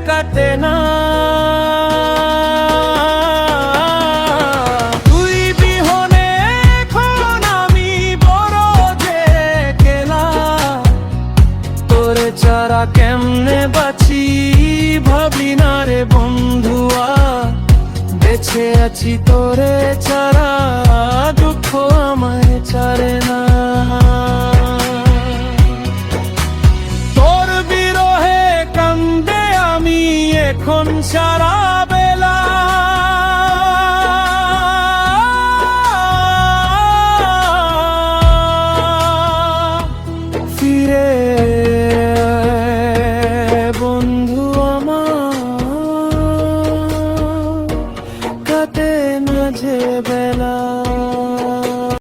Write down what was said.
কাটে না। তুই বিহনে এখন আমি বড় যে কেলা, তোরে ছাড়া কেমনে বাঁচি ভাবি না রে বন্ধুয়া। বেঁচে আছি তোরে ছাড়া, দুঃখ আমায় ছাড়ে না। তোর বিরহে কান্দে আমি এখন সারা বেলা। ফিরে বন্ধু আমার, কাটে না যে বেলা।